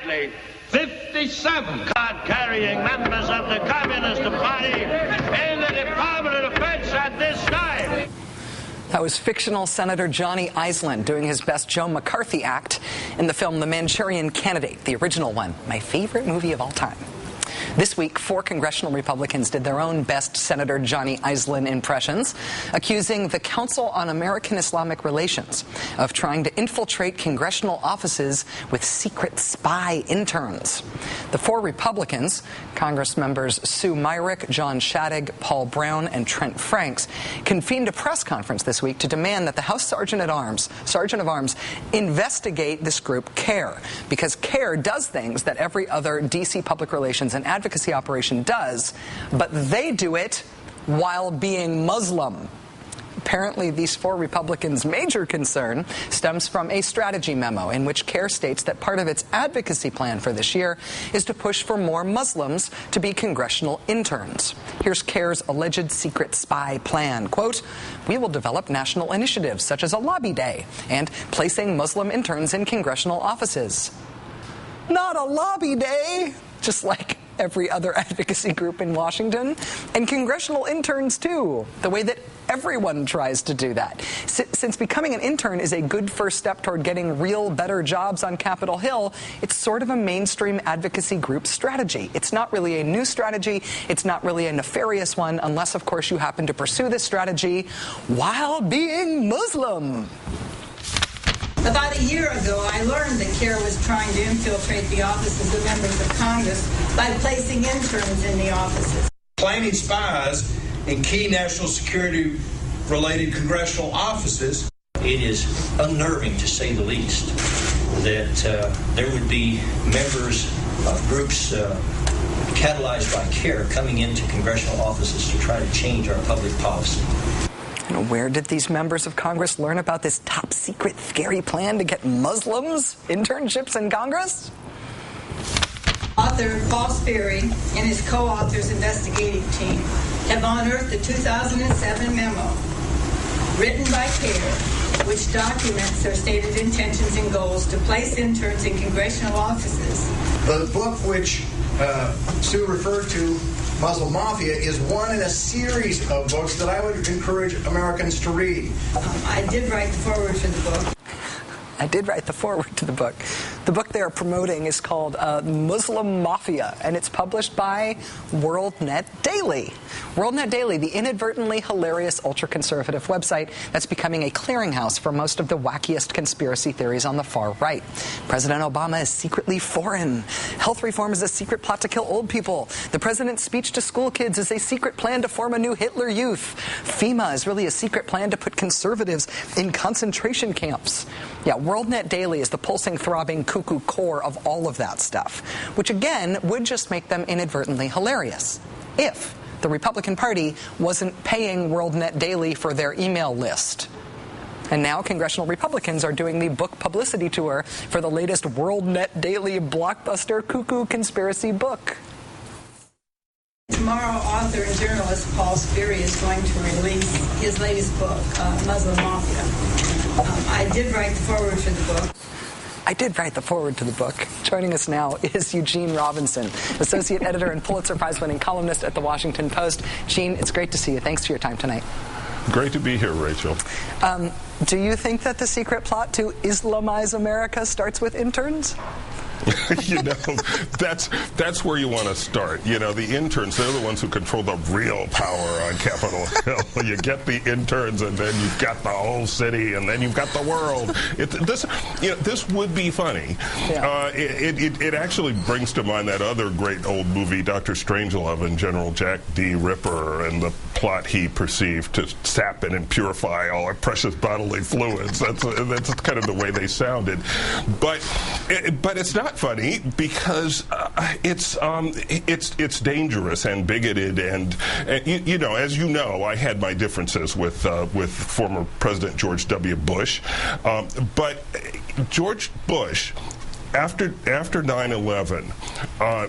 exactly 57 card-carrying members of the Communist Party in the Department of Defense at this time. That was fictional Senator Johnny Iceland doing his best Joe McCarthy act in the film The Manchurian Candidate, the original one, my favorite movie of all time. This week, 4 congressional Republicans did their own best Senator Johnny Iceland impressions, accusing the Council on American Islamic Relations of trying to infiltrate congressional offices with secret spy interns. The 4 Republicans, Congress members Sue Myrick, John Shadegg, Paul Brown, and Trent Franks, convened a press conference this week to demand that the House Sergeant of Arms, investigate this group, CARE, because CARE does things that every other D.C. public relations and advocacy operation does, but they do it while being Muslim. Apparently, these 4 Republicans' major concern stems from a strategy memo in which CARE states that part of its advocacy plan for this year is to push for more Muslims to be congressional interns. Here's CARE's alleged secret spy plan. Quote, "We will develop national initiatives such as a lobby day and placing Muslim interns in congressional offices." Not a lobby day, just like every other advocacy group in Washington, and congressional interns too, the way that everyone tries to do that. Since becoming an intern is a good first step toward getting real, better jobs on Capitol Hill, it's sort of a mainstream advocacy group strategy. It's not really a new strategy. It's not really a nefarious one, unless, of course, you happen to pursue this strategy while being Muslim. About a year ago, I learned that CARE was trying to infiltrate the offices of members of Congress by placing interns in the offices. Planting spies in key national security-related congressional offices. It is unnerving, to say the least, that there would be members of groups catalyzed by CARE coming into congressional offices to try to change our public policy. And where did these members of Congress learn about this top secret, scary plan to get Muslims internships in Congress? Author Paul Sperry and his co-authors' investigative team have unearthed the 2007 memo written by CARE, which documents their stated intentions and goals to place interns in congressional offices. The book which Sue referred to, Muslim Mafia, is one in a series of books that I would encourage Americans to read. I did write the foreword for the book. I did write the foreword to the book. The book they are promoting is called Muslim Mafia, and it's published by WorldNet Daily. WorldNet Daily, the inadvertently hilarious ultra-conservative website that's becoming a clearinghouse for most of the wackiest conspiracy theories on the far right. President Obama is secretly foreign. Health reform is a secret plot to kill old people. The president's speech to school kids is a secret plan to form a new Hitler Youth. FEMA is really a secret plan to put conservatives in concentration camps. Yeah, WorldNet Daily is the pulsing, throbbing, cuckoo core of all of that stuff, which again would just make them inadvertently hilarious if the Republican Party wasn't paying WorldNet Daily for their email list. And now congressional Republicans are doing the book publicity tour for the latest WorldNet Daily blockbuster cuckoo conspiracy book. Tomorrow, author and journalist Paul Sperry is going to release his latest book, Muslim Mafia. I did write the foreword for the book. I did write the foreword to the book. Joining us now is Eugene Robinson, Associate Editor and Pulitzer Prize-winning columnist at The Washington Post. Gene, it's great to see you. Thanks for your time tonight. Great to be here, Rachel. Do you think that the secret plot to Islamize America starts with interns? You know, that's where you want to start. You know, the interns, they're the ones who control the real power on Capitol Hill. You get the interns, and then you've got the whole city, and then you've got the world. This would be funny. Yeah. It actually brings to mind that other great old movie, Dr. Strangelove, and General Jack D. Ripper, and the plot he perceived to sap and purify all our precious bodily fluids. That's kind of the way they sounded. But it's not funny because it's dangerous and bigoted, and you know, as you know, I had my differences with former President George W. Bush, but George Bush, after 9/11,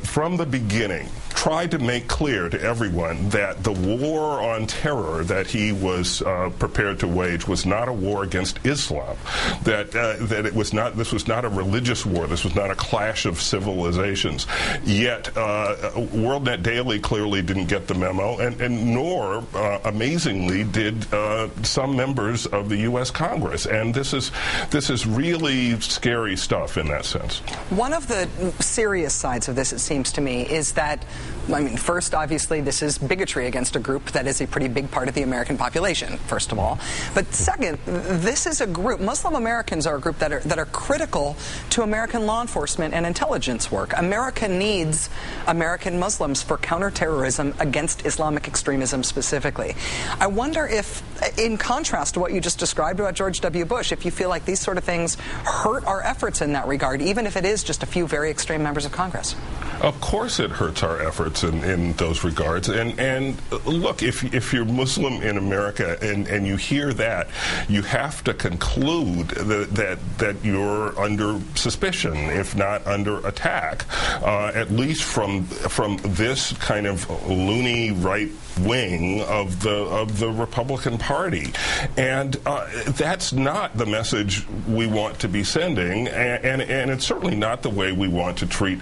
from the beginning, tried to make clear to everyone that the war on terror that he was prepared to wage was not a war against Islam, that it was not. This was not a religious war. This was not a clash of civilizations. Yet WorldNet Daily clearly didn't get the memo, and nor, amazingly, did some members of the U.S. Congress. And this is really scary stuff in that sense. One of the serious sides of this, it seems to me, is that, I mean, first, obviously, this is bigotry against a group that is a pretty big part of the American population, first of all. But second, this is a group, Muslim Americans are a group that are critical to American law enforcement and intelligence work. America needs American Muslims for counterterrorism against Islamic extremism specifically. I wonder if, in contrast to what you just described about George W. Bush, if you feel like these sort of things hurt our efforts in that regard, even if it is just a few very extreme members of Congress. Of course it hurts our efforts in those regards. And look, if you're Muslim in America and you hear that, you have to conclude that you're under suspicion, if not under attack, at least from this kind of loony right wing of the Republican Party. And that's not the message we want to be sending, and it's certainly not the way we want to treat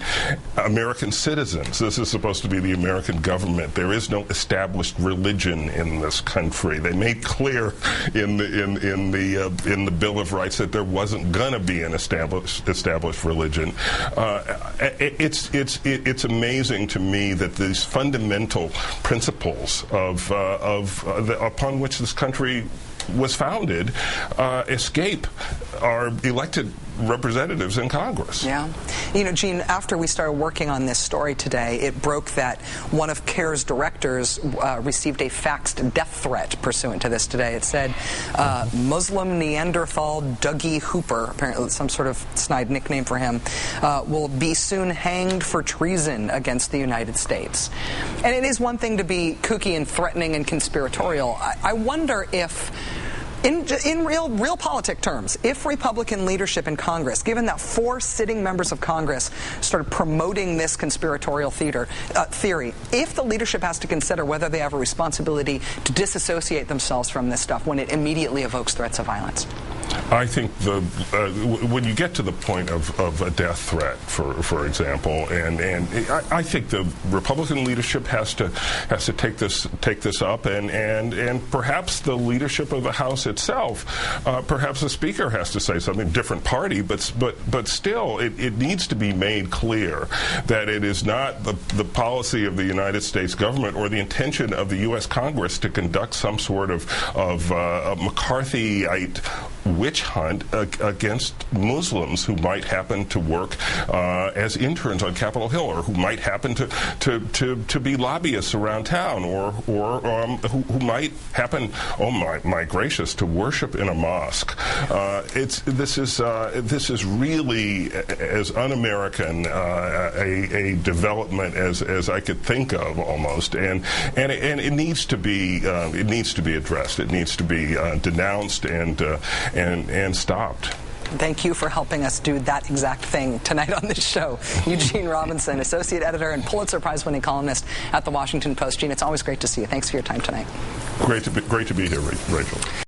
American citizens. This is supposed to be the American government. There is no established religion in this country. They made clear in the Bill of Rights that there wasn't going to be an established religion. It's amazing to me that these fundamental principles upon which this country was founded escape our elected representatives in Congress. Yeah. You know, Gene, after we started working on this story today, it broke that one of CARE's directors received a faxed death threat pursuant to this today. It said, Muslim Neanderthal Dougie Hooper, apparently some sort of snide nickname for him, will be soon hanged for treason against the United States. And it is one thing to be kooky and threatening and conspiratorial. I wonder if, in real politic terms, if Republican leadership in Congress, given that 4 sitting members of Congress started promoting this conspiratorial theory, if the leadership has to consider whether they have a responsibility to disassociate themselves from this stuff when it immediately evokes threats of violence. I think when you get to the point of a death threat, for example, and I think the Republican leadership has to take this up, and perhaps the leadership of the House itself, perhaps the Speaker has to say something. Different party, but still, it needs to be made clear that it is not the policy of the United States government or the intention of the U.S. Congress to conduct some sort of a McCarthyite witch hunt against Muslims who might happen to work as interns on Capitol Hill, or who might happen to be lobbyists around town, or who might happen, oh my gracious, to worship in a mosque. This is really as un-American a development as I could think of, almost, and it needs to be addressed. It needs to be denounced and stopped. Thank you for helping us do that exact thing tonight on this show. Eugene Robinson, Associate Editor and Pulitzer Prize-winning columnist at The Washington Post. Gene, it's always great to see you. Thanks for your time tonight. Great to be here, Rachel.